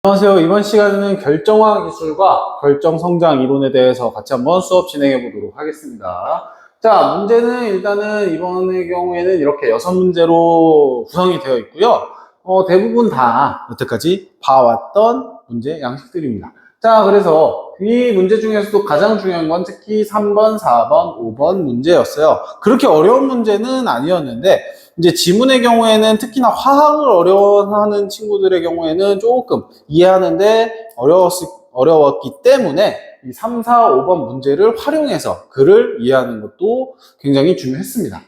안녕하세요. 이번 시간에는 결정화 기술과 결정 성장 이론에 대해서 같이 한번 수업 진행해 보도록 하겠습니다. 자, 문제는 일단은 이번의 경우에는 이렇게 6문제로 구성이 되어 있고요. 대부분 다 여태까지 봐왔던 문제 양식들입니다. 자, 그래서 이 문제 중에서도 가장 중요한 건 특히 3번, 4번, 5번 문제였어요. 그렇게 어려운 문제는 아니었는데 이제 지문의 경우에는 특히나 화학을 어려워하는 친구들의 경우에는 조금 이해하는데 어려웠기 때문에 이 3, 4, 5번 문제를 활용해서 글을 이해하는 것도 굉장히 중요했습니다.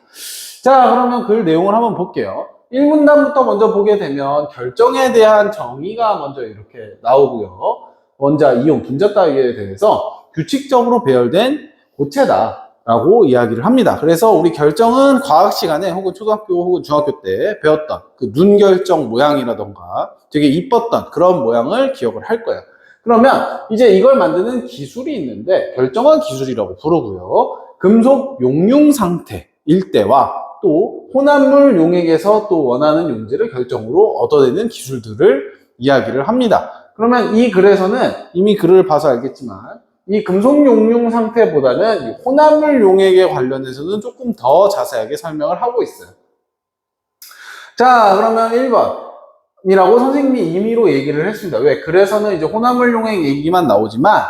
자, 그러면 글 내용을 한번 볼게요. 1문단부터 먼저 보게 되면 결정에 대한 정의가 먼저 이렇게 나오고요. 원자, 이온, 분자 따위에 대해서 규칙적으로 배열된 고체다 라고 이야기를 합니다. 그래서 우리 결정은 과학 시간에 혹은 초등학교 혹은 중학교 때 배웠던 그 눈 결정 모양이라던가 되게 이뻤던 그런 모양을 기억을 할 거예요. 그러면 이제 이걸 만드는 기술이 있는데 결정화 기술이라고 부르고요. 금속 용융 상태일 때와 또 혼합물 용액에서 또 원하는 용질을 결정으로 얻어내는 기술들을 이야기를 합니다. 그러면 이 글에서는 이미 글을 봐서 알겠지만 이 금속 용융 상태보다는 혼합물 용액에 관련해서는 조금 더 자세하게 설명을 하고 있어요. 자, 그러면 1번이라고 선생님이 임의로 얘기를 했습니다. 왜? 그래서는 이제 혼합물 용액 얘기만 나오지만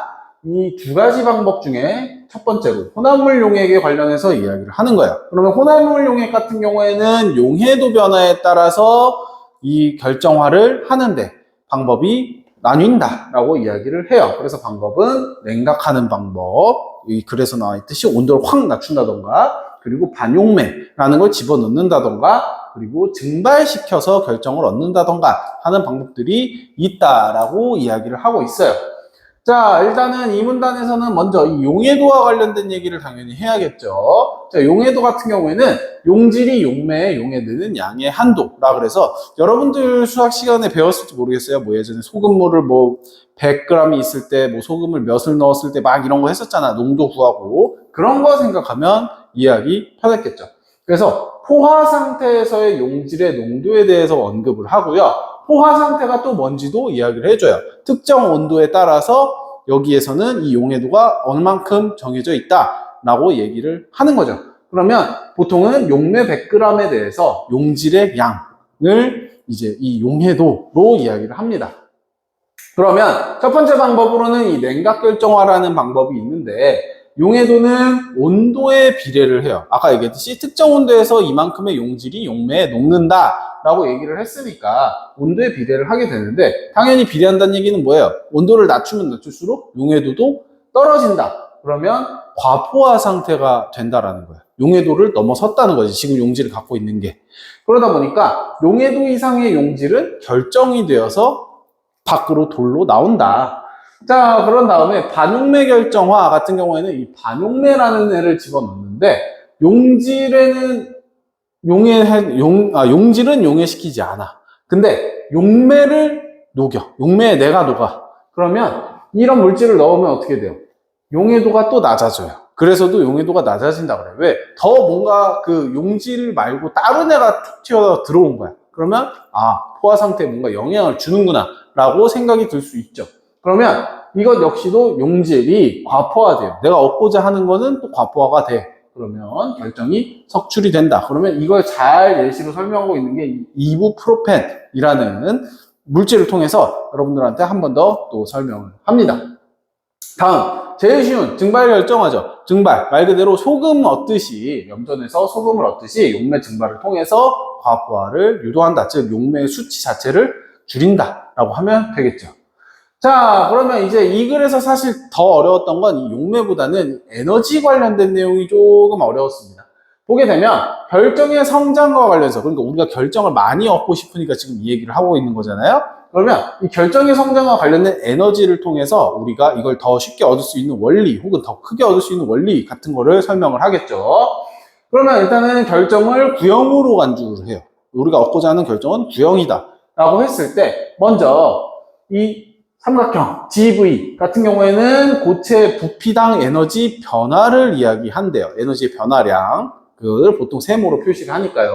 이 두 가지 방법 중에 첫 번째로 혼합물 용액에 관련해서 이야기를 하는 거예요. 그러면 혼합물 용액 같은 경우에는 용해도 변화에 따라서 이 결정화를 하는데 방법이 나뉜다라고 이야기를 해요. 그래서 방법은 냉각하는 방법, 이 글에서 나와 있듯이 온도를 확 낮춘다던가, 그리고 반용매라는 걸 집어넣는다던가, 그리고 증발시켜서 결정을 얻는다던가 하는 방법들이 있다라고 이야기를 하고 있어요. 자, 일단은 이 문단에서는 먼저 이 용해도와 관련된 얘기를 당연히 해야겠죠. 자, 용해도 같은 경우에는 용질이 용매에 용해되는 양의 한도라 그래서 여러분들 수학 시간에 배웠을지 모르겠어요. 뭐 예전에 소금물을 뭐 100g이 있을 때 뭐 소금을 몇을 넣었을 때 막 이런 거 했었잖아. 농도 구하고. 그런 거 생각하면 이해하기 편했겠죠. 그래서 포화 상태에서의 용질의 농도에 대해서 언급을 하고요. 포화 상태가 또 뭔지도 이야기를 해줘요. 특정 온도에 따라서 여기에서는 이 용해도가 얼만큼 정해져 있다라고 얘기를 하는 거죠. 그러면 보통은 용매 100g에 대해서 용질의 양을 이제 이 용해도로 이야기를 합니다. 그러면 첫 번째 방법으로는 이 냉각 결정화라는 방법이 있는데 용해도는 온도에 비례를 해요. 아까 얘기했듯이 특정 온도에서 이만큼의 용질이 용매에 녹는다라고 얘기를 했으니까 온도에 비례를 하게 되는데 당연히 비례한다는 얘기는 뭐예요? 온도를 낮추면 낮출수록 용해도도 떨어진다. 그러면 과포화 상태가 된다라는 거예요. 용해도를 넘어섰다는 거지. 지금 용질을 갖고 있는 게. 그러다 보니까 용해도 이상의 용질은 결정이 되어서 밖으로 돌로 나온다. 자, 그런 다음에 반용매 결정화 같은 경우에는 이 반용매라는 애를 집어넣는데 용질은 용해시키지 않아. 근데 용매를 녹여. 용매에 내가 녹아. 그러면 이런 물질을 넣으면 어떻게 돼요? 용해도가 또 낮아져요. 그래서도 용해도가 낮아진다 그래요. 왜? 더 뭔가 그 용질 말고 다른 애가 툭 튀어 들어온 거야. 그러면 포화 상태에 뭔가 영향을 주는구나 라고 생각이 들 수 있죠. 그러면 이것 역시도 용질이 과포화돼요. 내가 얻고자 하는 거는 또 과포화가 돼. 그러면 결정이 석출이 된다. 그러면 이걸 잘 예시로 설명하고 있는 게 이부프로펜이라는 물질을 통해서 여러분들한테 한 번 더 또 설명을 합니다. 다음, 제일 쉬운 증발 결정화죠. 증발, 말 그대로 소금 얻듯이, 염전에서 소금을 얻듯이 용매 증발을 통해서 과포화를 유도한다. 즉 용매의 수치 자체를 줄인다라고 하면 되겠죠. 자, 그러면 이제 이 글에서 사실 더 어려웠던 건 이 용매보다는 에너지 관련된 내용이 조금 어려웠습니다. 보게 되면 결정의 성장과 관련해서, 그러니까 우리가 결정을 많이 얻고 싶으니까 지금 이 얘기를 하고 있는 거잖아요. 그러면 이 결정의 성장과 관련된 에너지를 통해서 우리가 이걸 더 쉽게 얻을 수 있는 원리 혹은 더 크게 얻을 수 있는 원리 같은 거를 설명을 하겠죠. 그러면 일단은 결정을 구형으로 간주를 해요. 우리가 얻고자 하는 결정은 구형이다 라고 했을 때 먼저 이 삼각형 GV 같은 경우에는 고체 부피당 에너지 변화를 이야기한대요. 에너지의 변화량, 그걸 보통 세모로 표시를 하니까요.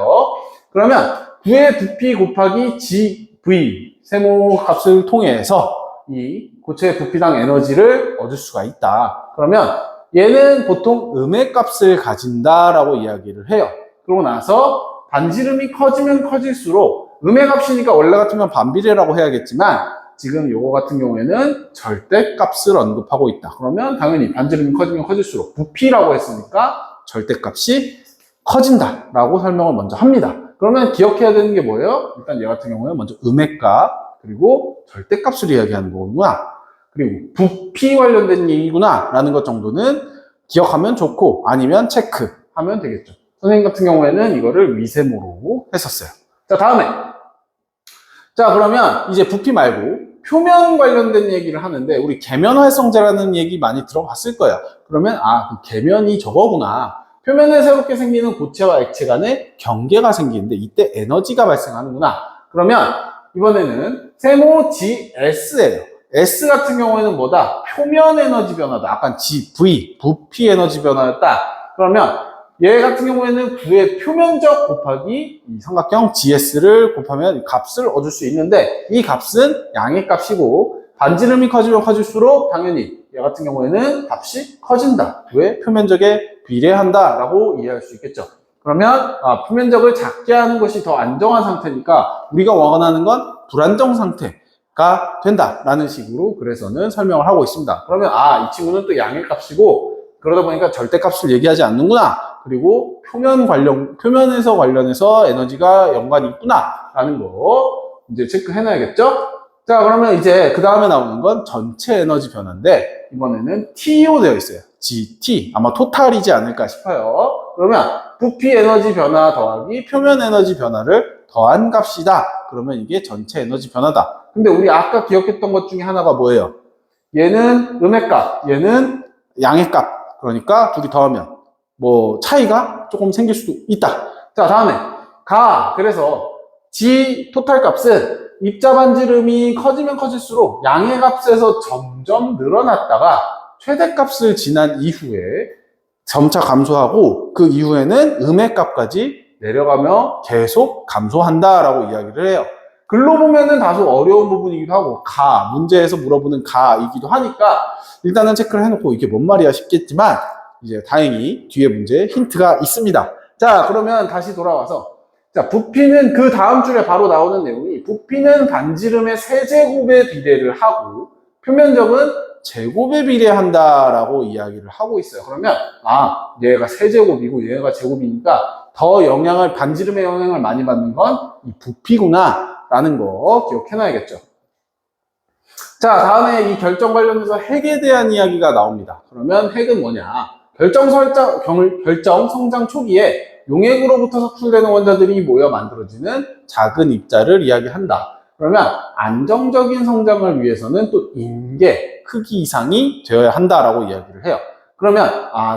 그러면 9의 부피 곱하기 GV 세모 값을 통해서 이 고체의 부피당 에너지를 얻을 수가 있다. 그러면 얘는 보통 음의 값을 가진다라고 이야기를 해요. 그러고 나서 반지름이 커지면 커질수록 음의 값이니까 원래 같으면 반비례라고 해야겠지만 지금 요거 같은 경우에는 절대값을 언급하고 있다. 그러면 당연히 반지름이 커지면 커질수록 부피라고 했으니까 절대값이 커진다라고 설명을 먼저 합니다. 그러면 기억해야 되는 게 뭐예요? 일단 얘 같은 경우에 먼저 음의 값 그리고 절대값을 이야기하는 거구나. 그리고 부피 관련된 얘기구나 라는 것 정도는 기억하면 좋고 아니면 체크하면 되겠죠. 선생님 같은 경우에는 이거를 미세모로 했었어요. 자, 다음에 자, 그러면 이제 부피 말고 표면 관련된 얘기를 하는데 우리 계면 활성제라는 얘기 많이 들어봤을 거예요. 그러면 그 계면이 저거구나. 표면에 새롭게 생기는 고체와 액체 간의 경계가 생기는데 이때 에너지가 발생하는구나. 그러면 이번에는 세모 GS예요. S 같은 경우에는 뭐다? 표면 에너지 변화다. 약간 V, 부피 에너지 변화였다. 그러면 얘 같은 경우에는 9의 표면적 곱하기 이 삼각형 GS를 곱하면 값을 얻을 수 있는데 이 값은 양의 값이고 반지름이 커지면 커질수록 당연히 얘 같은 경우에는 값이 커진다. 왜? 표면적에 비례한다 라고 이해할 수 있겠죠. 그러면 표면적을 작게 하는 것이 더 안정한 상태니까 우리가 원하는 건 불안정 상태가 된다라는 식으로 그래서는 설명을 하고 있습니다. 그러면 이 친구는 또 양의 값이고 그러다 보니까 절대값을 얘기하지 않는구나. 그리고 표면에서 관련해서 에너지가 연관이 있구나 라는 거 이제 체크해놔야겠죠. 자, 그러면 이제 그 다음에 나오는 건 전체 에너지 변화인데 이번에는 T로 되어 있어요. GT 아마 토탈이지 않을까 싶어요. 그러면 부피 에너지 변화 더하기 표면 에너지 변화를 더한 값이다. 그러면 이게 전체 에너지 변화다. 근데 우리 아까 기억했던 것 중에 하나가 뭐예요? 얘는 음의 값, 얘는 양의 값. 그러니까 둘이 더하면 뭐 차이가 조금 생길 수도 있다. 자, 다음에 그래서 G 토탈 값은 입자 반지름이 커지면 커질수록 양의 값에서 점점 늘어났다가 최대값을 지난 이후에 점차 감소하고 그 이후에는 음의 값까지 내려가며 계속 감소한다라고 이야기를 해요. 글로 보면은 다소 어려운 부분이기도 하고 문제에서 물어보는 가이기도 하니까 일단은 체크를 해놓고 이게 뭔 말이야 싶겠지만 이제 다행히 뒤에 문제에 힌트가 있습니다. 자, 그러면 다시 돌아와서 자, 부피는 그 다음 줄에 바로 나오는 내용이 부피는 반지름의 세제곱에 비례를 하고 표면적은 제곱에 비례한다라고 이야기를 하고 있어요. 그러면 얘가 세제곱이고 얘가 제곱이니까 더 반지름의 영향을 많이 받는 건 이 부피구나 라는 거 기억해놔야겠죠. 자, 다음에 이 결정 관련해서 핵에 대한 이야기가 나옵니다. 그러면 핵은 뭐냐? 결정 성장 초기에 용액으로부터 석출되는 원자들이 모여 만들어지는 작은 입자를 이야기한다. 그러면 안정적인 성장을 위해서는 또 임계 크기 이상이 되어야 한다라고 이야기를 해요. 그러면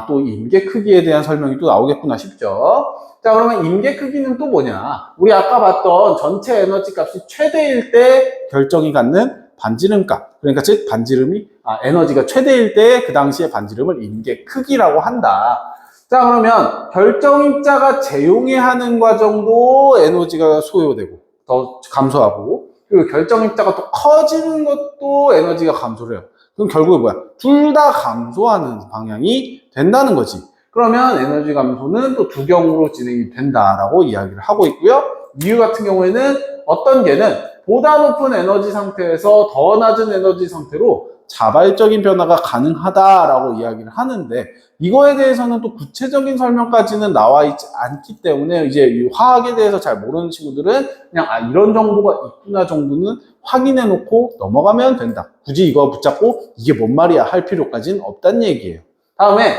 또 임계 크기에 대한 설명이 또 나오겠구나 싶죠. 자, 그러면 임계 크기는 또 뭐냐? 우리 아까 봤던 전체 에너지 값이 최대일 때 결정이 갖는 반지름 값. 그러니까 즉 반지름이 에너지가 최대일 때 그 당시의 반지름을 임계 크기라고 한다. 자, 그러면 결정 입자가 재용해 하는 과정도 에너지가 소요되고 더 감소하고 그리고 결정 입자가 또 커지는 것도 에너지가 감소를 해요. 그럼 결국에 뭐야? 둘 다 감소하는 방향이 된다는 거지. 그러면 에너지 감소는 또 두 경우로 진행이 된다라고 이야기를 하고 있고요. 이유 같은 경우에는 어떤 개는 보다 높은 에너지 상태에서 더 낮은 에너지 상태로 자발적인 변화가 가능하다라고 이야기를 하는데 이거에 대해서는 또 구체적인 설명까지는 나와 있지 않기 때문에 이제 이 화학에 대해서 잘 모르는 친구들은 그냥 이런 정보가 있구나 정도는 확인해 놓고 넘어가면 된다. 굳이 이거 붙잡고 이게 뭔 말이야 할 필요까지는 없다는 얘기예요. 다음에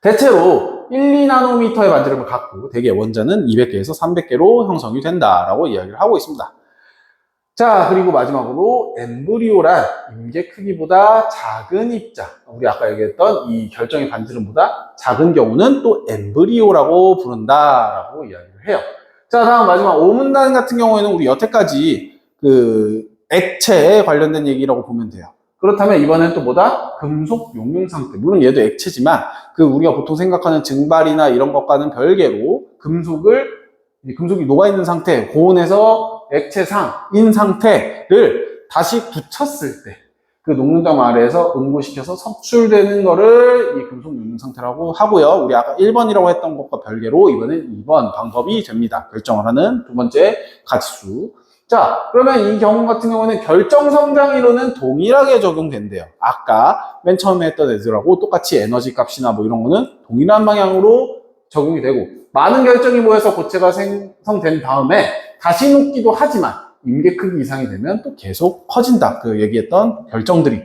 대체로 1, 2나노미터의 반지름을 갖고 대개 원자는 200개에서 300개로 형성이 된다라고 이야기를 하고 있습니다. 자, 그리고 마지막으로 엠브리오란 임계 크기보다 작은 입자, 우리 아까 얘기했던 이 결정의 반지름보다 작은 경우는 또 엠브리오라고 부른다라고 이야기를 해요. 자, 다음 마지막 오문단 같은 경우에는 우리 여태까지 그 액체에 관련된 얘기라고 보면 돼요. 그렇다면 이번엔 또 뭐다? 금속 용융 상태. 물론 얘도 액체지만 그 우리가 보통 생각하는 증발이나 이런 것과는 별개로 금속이 녹아있는 상태, 고온에서 액체상인 상태를 다시 굳혔을 때 그 녹는장 아래에서 응고시켜서 석출되는 거를 이 금속 용융 상태라고 하고요. 우리 아까 1번이라고 했던 것과 별개로 이번엔 2번 방법이 됩니다. 결정을 하는 두 번째 가치수. 자, 그러면 이 경우 같은 경우는 결정성장 이론은 동일하게 적용된대요. 아까 맨 처음에 했던 애들하고 똑같이 에너지 값이나 뭐 이런 거는 동일한 방향으로 적용이 되고, 많은 결정이 모여서 고체가 생성된 다음에 다시 녹기도 하지만 임계 크기 이상이 되면 또 계속 커진다. 그 얘기했던 결정들이.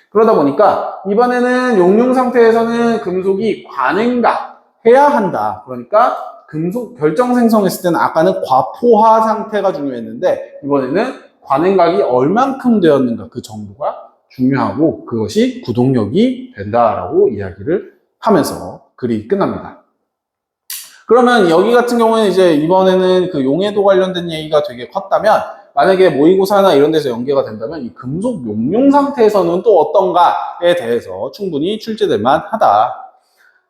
그러다 보니까 이번에는 용융 상태에서는 금속이 관행각 해야 한다. 그러니까 금속 결정 생성했을 때는 아까는 과포화 상태가 중요했는데 이번에는 관행각이 얼만큼 되었는가 그 정도가 중요하고 그것이 구동력이 된다라고 이야기를 하면서 글이 끝납니다. 그러면 여기 같은 경우에는 이제 이번에는 그 용해도 관련된 얘기가 되게 컸다면 만약에 모의고사나 이런 데서 연계가 된다면 이 금속 용융 상태에서는 또 어떤가에 대해서 충분히 출제될 만하다.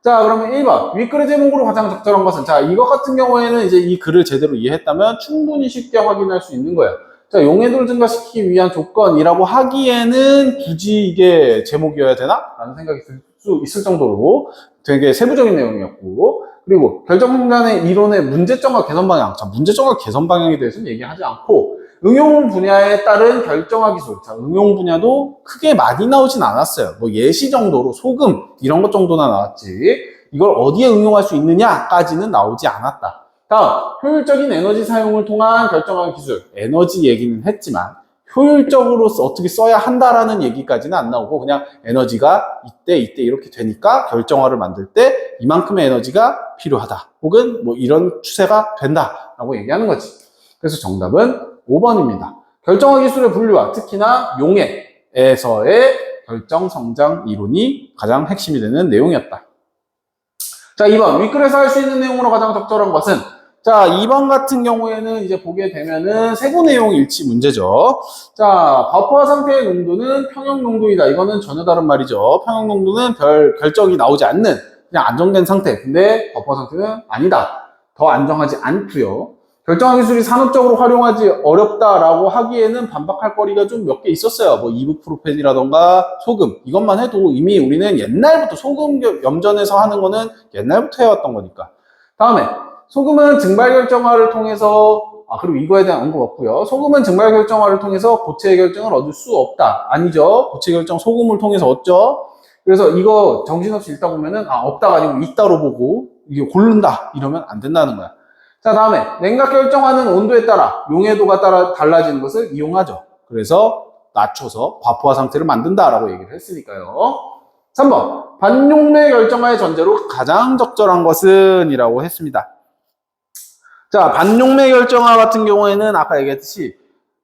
자, 그러면 1번. 윗글의 제목으로 가장 적절한 것은? 자, 이것 같은 경우에는 이제 이 글을 제대로 이해했다면 충분히 쉽게 확인할 수 있는 거예요. 자, 용해도를 증가시키기 위한 조건이라고 하기에는 굳이 이게 제목이어야 되나? 라는 생각이 들 수 있을 정도로 되게 세부적인 내용이었고, 그리고 결정성장의 이론의 문제점과 개선 방향. 자, 문제점과 개선 방향에 대해서는 얘기하지 않고, 응용 분야에 따른 결정화 기술. 자, 응용 분야도 크게 많이 나오진 않았어요. 뭐 예시 정도로 소금 이런 것 정도나 나왔지. 이걸 어디에 응용할 수 있느냐까지는 나오지 않았다. 다음, 효율적인 에너지 사용을 통한 결정화 기술. 에너지 얘기는 했지만 효율적으로 어떻게 써야 한다라는 얘기까지는 안 나오고 그냥 에너지가 이때 이렇게 되니까 결정화를 만들 때 이만큼의 에너지가 필요하다. 혹은 뭐 이런 추세가 된다라고 얘기하는 거지. 그래서 정답은 5번입니다. 결정화 기술의 분류와 특히나 용해에서의 결정성장 이론이 가장 핵심이 되는 내용이었다. 자, 2번. 윗글에서 할 수 있는 내용으로 가장 적절한 것은? 자, 2번 같은 경우에는 이제 보게 되면은 세부 내용 일치 문제죠. 자, 과포화 상태의 농도는 평형 농도이다. 이거는 전혀 다른 말이죠. 평형 농도는 별 결정이 나오지 않는 그냥 안정된 상태. 근데 과포화 상태는 아니다. 더 안정하지 않고요. 결정화 기술이 산업적으로 활용하지 어렵다라고 하기에는 반박할 거리가 좀 몇 개 있었어요. 뭐 이브프로펜이라던가 소금 이것만 해도 이미 우리는 옛날부터 소금 염전에서 하는 거는 옛날부터 해왔던 거니까. 다음에 소금은 증발 결정화를 통해서 그리고 이거에 대한 언급 없고요. 소금은 증발 결정화를 통해서 고체 결정을 얻을 수 없다. 아니죠. 고체 결정 소금을 통해서 얻죠. 그래서 이거 정신없이 읽다 보면은 없다가 아니고 있다로 보고 이게 고른다 이러면 안 된다는 거야. 자, 다음에 냉각 결정화는 온도에 따라 용해도가 따라 달라지는 것을 이용하죠. 그래서 낮춰서 과포화 상태를 만든다라고 얘기를 했으니까요. 3번 반용매 결정화의 전제로 가장 적절한 것은? 이라고 했습니다. 자, 반용매 결정화 같은 경우에는 아까 얘기했듯이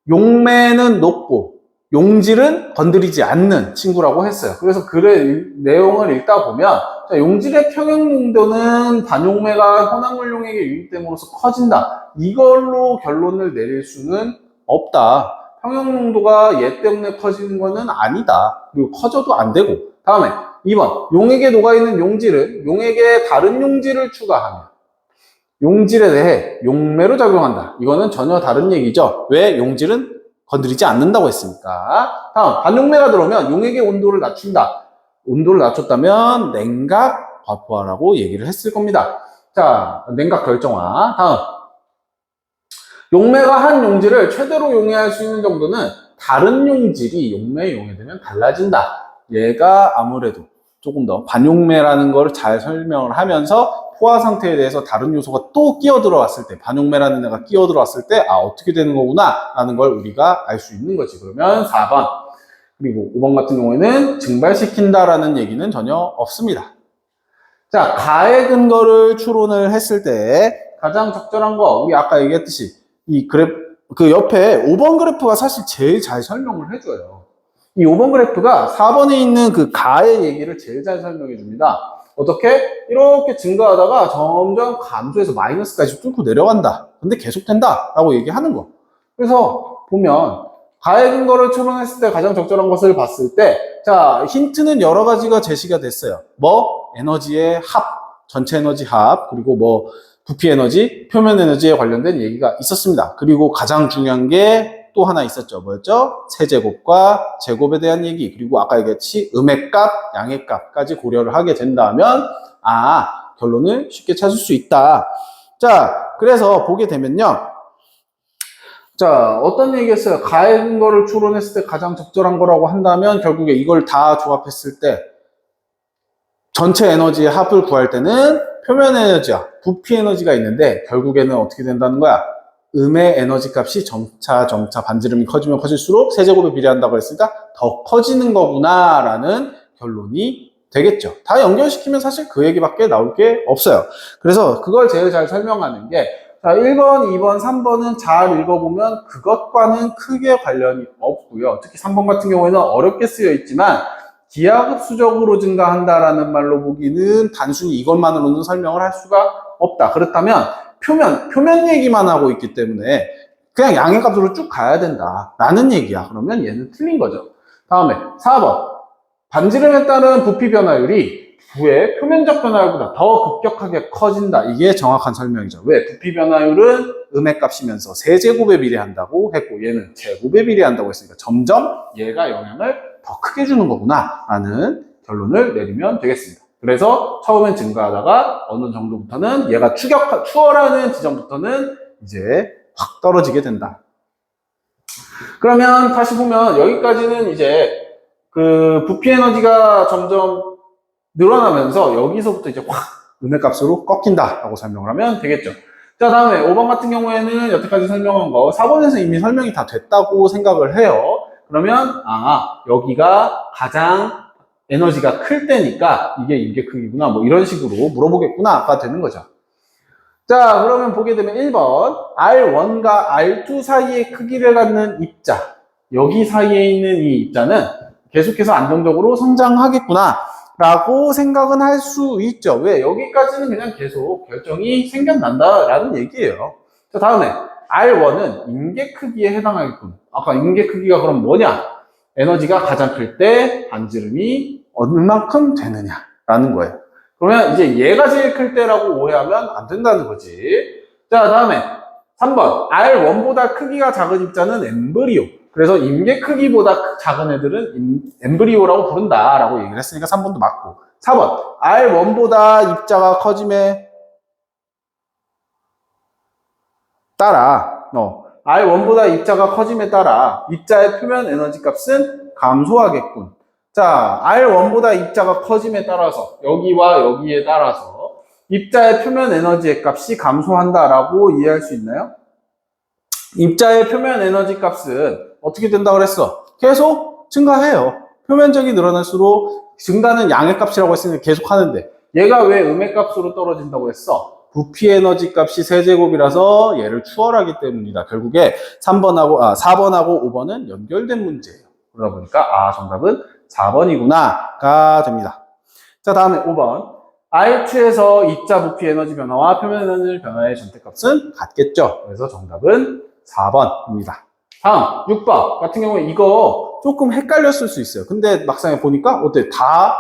용매는 높고 용질은 건드리지 않는 친구라고 했어요. 그래서 글의 내용을 읽다 보면 자, 용질의 평형 농도는 반용매가 혼합물 용액에 유입됨으로써 커진다. 이걸로 결론을 내릴 수는 없다. 평형 농도가 얘 때문에 커지는 거는 아니다. 그리고 커져도 안 되고. 다음에 2번 용액에 녹아있는 용질은 용액에 다른 용질을 추가하면 용질에 대해 용매로 작용한다. 이거는 전혀 다른 얘기죠. 왜? 용질은 건드리지 않는다고 했으니까. 다음, 반용매가 들어오면 용액의 온도를 낮춘다. 온도를 낮췄다면 냉각 과포화라고 얘기를 했을 겁니다. 자, 냉각 결정화. 다음, 용매가 한 용질을 최대로 용해할 수 있는 정도는 다른 용질이 용매에 용해되면 달라진다. 얘가 아무래도 조금 더 반용매라는 걸 잘 설명을 하면서 포화 상태에 대해서 다른 요소가 또 끼어들어왔을 때, 반용매라는 애가 끼어들어왔을 때, 어떻게 되는 거구나 라는 걸 우리가 알 수 있는 거지. 그러면 4번. 그리고 5번 같은 경우에는 증발시킨다라는 얘기는 전혀 없습니다. 자, 가의 근거를 추론을 했을 때 가장 적절한 거, 우리 아까 얘기했듯이 이 그 옆에 5번 그래프가 사실 제일 잘 설명을 해줘요. 이 5번 그래프가 4번에 있는 그 가의 얘기를 제일 잘 설명해 줍니다. 어떻게? 이렇게 증가하다가 점점 감소해서 마이너스까지 뚫고 내려간다. 근데 계속된다. 라고 얘기하는 거. 그래서 보면 가의 근거를 추론했을 때 가장 적절한 것을 봤을 때 자, 힌트는 여러 가지가 제시가 됐어요. 뭐? 에너지의 합, 전체 에너지 합, 그리고 뭐 부피 에너지, 표면 에너지에 관련된 얘기가 있었습니다. 그리고 가장 중요한 게 또 하나 있었죠. 뭐였죠? 세제곱과 제곱에 대한 얘기. 그리고 아까 얘기했듯이 음의 값, 양의 값까지 고려를 하게 된다면 결론을 쉽게 찾을 수 있다. 자, 그래서 보게 되면요. 자, 어떤 얘기했어요? 가해진 거를 추론했을 때 가장 적절한 거라고 한다면 결국에 이걸 다 조합했을 때 전체 에너지의 합을 구할 때는 표면 에너지와 부피 에너지가 있는데 결국에는 어떻게 된다는 거야? 음의 에너지 값이 점차 반지름이 커지면 커질수록 세제곱에 비례한다고 했으니까 더 커지는 거구나 라는 결론이 되겠죠. 다 연결시키면 사실 그 얘기밖에 나올 게 없어요. 그래서 그걸 제일 잘 설명하는 게 자, 1번, 2번, 3번은 잘 읽어보면 그것과는 크게 관련이 없고요. 특히 3번 같은 경우에는 어렵게 쓰여 있지만 기하급수적으로 증가한다라는 말로 보기는 단순히 이것만으로는 설명을 할 수가 없다. 그렇다면 표면 얘기만 하고 있기 때문에 그냥 양의 값으로 쭉 가야 된다라는 얘기야. 그러면 얘는 틀린 거죠. 다음에 4번. 반지름에 따른 부피 변화율이 부의 표면적 변화율보다 더 급격하게 커진다. 이게 정확한 설명이죠. 왜? 부피 변화율은 음의 값이면서 세제곱에 비례한다고 했고 얘는 제곱에 비례한다고 했으니까 점점 얘가 영향을 더 크게 주는 거구나 라는 결론을 내리면 되겠습니다. 그래서 처음엔 증가하다가 어느 정도부터는 얘가 추월하는 지점부터는 이제 확 떨어지게 된다. 그러면 다시 보면 여기까지는 이제 그 부피 에너지가 점점 늘어나면서 여기서부터 이제 확 음의 값으로 꺾인다라고 설명을 하면 되겠죠. 자, 다음에 5번 같은 경우에는 여태까지 설명한 거 4번에서 이미 설명이 다 됐다고 생각을 해요. 그러면 여기가 가장 에너지가 클 때니까 이게 임계 크기구나 뭐 이런 식으로 물어보겠구나가 되는 거죠. 자, 그러면 보게 되면 1번 R1과 R2 사이의 크기를 갖는 입자 여기 사이에 있는 이 입자는 계속해서 안정적으로 성장하겠구나 라고 생각은 할 수 있죠. 왜? 여기까지는 그냥 계속 결정이 생겨난다라는 얘기예요. 자, 다음에 R1은 임계 크기에 해당하겠군. 아까 임계 크기가 그럼 뭐냐? 에너지가 가장 클 때 반지름이 얼마만큼 되느냐라는 거예요. 그러면 이제 얘가 제일 클 때라고 오해하면 안 된다는 거지. 자, 다음에 3번 R1보다 크기가 작은 입자는 엠브리오. 그래서 임계 크기보다 작은 애들은 엠브리오라고 부른다라고 얘기를 했으니까 3번도 맞고. 4번 R1보다 입자가 커짐에 따라 R1보다 입자가 커짐에 따라 입자의 표면 에너지 값은 감소하겠군. 자, R1보다 입자가 커짐에 따라서 여기와 여기에 따라서 입자의 표면 에너지의 값이 감소한다라고 이해할 수 있나요? 입자의 표면 에너지 값은 어떻게 된다고 그랬어? 계속 증가해요. 표면적이 늘어날수록 증가는 양의 값이라고 했으니까 계속 하는데 얘가 왜 음의 값으로 떨어진다고 했어? 부피 에너지 값이 세제곱이라서 얘를 추월하기 때문이다. 결국에 4번하고 5번은 연결된 문제예요. 그러다 보니까 정답은 4번이구나가 됩니다. 자, 다음에 5번. R2에서 입자 부피 에너지 변화와 표면 에너지 변화의 전태값은 같겠죠. 그래서 정답은 4번입니다. 다음 6번 같은 경우에 이거 조금 헷갈렸을 수 있어요. 근데 막상 보니까 어때? 다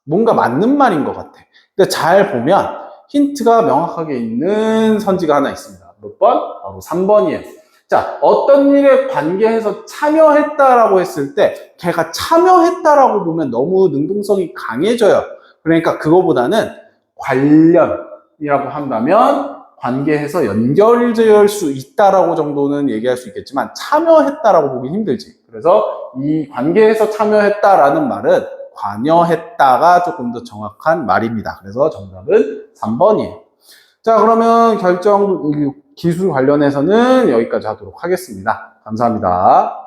뭔가 맞는 말인 것 같아. 그러니까 잘 보면 힌트가 명확하게 있는 선지가 하나 있습니다. 몇 번? 바로 3번이에요. 자, 어떤 일에 관계해서 참여했다라고 했을 때 걔가 참여했다라고 보면 너무 능동성이 강해져요. 그러니까 그거보다는 관련이라고 한다면 관계해서 연결될 수 있다라고 정도는 얘기할 수 있겠지만 참여했다라고 보기 힘들지. 그래서 이 관계해서 참여했다라는 말은 관여했다가 조금 더 정확한 말입니다. 그래서 정답은 3번이에요. 자, 그러면 결정 기술 관련해서는 여기까지 하도록 하겠습니다. 감사합니다.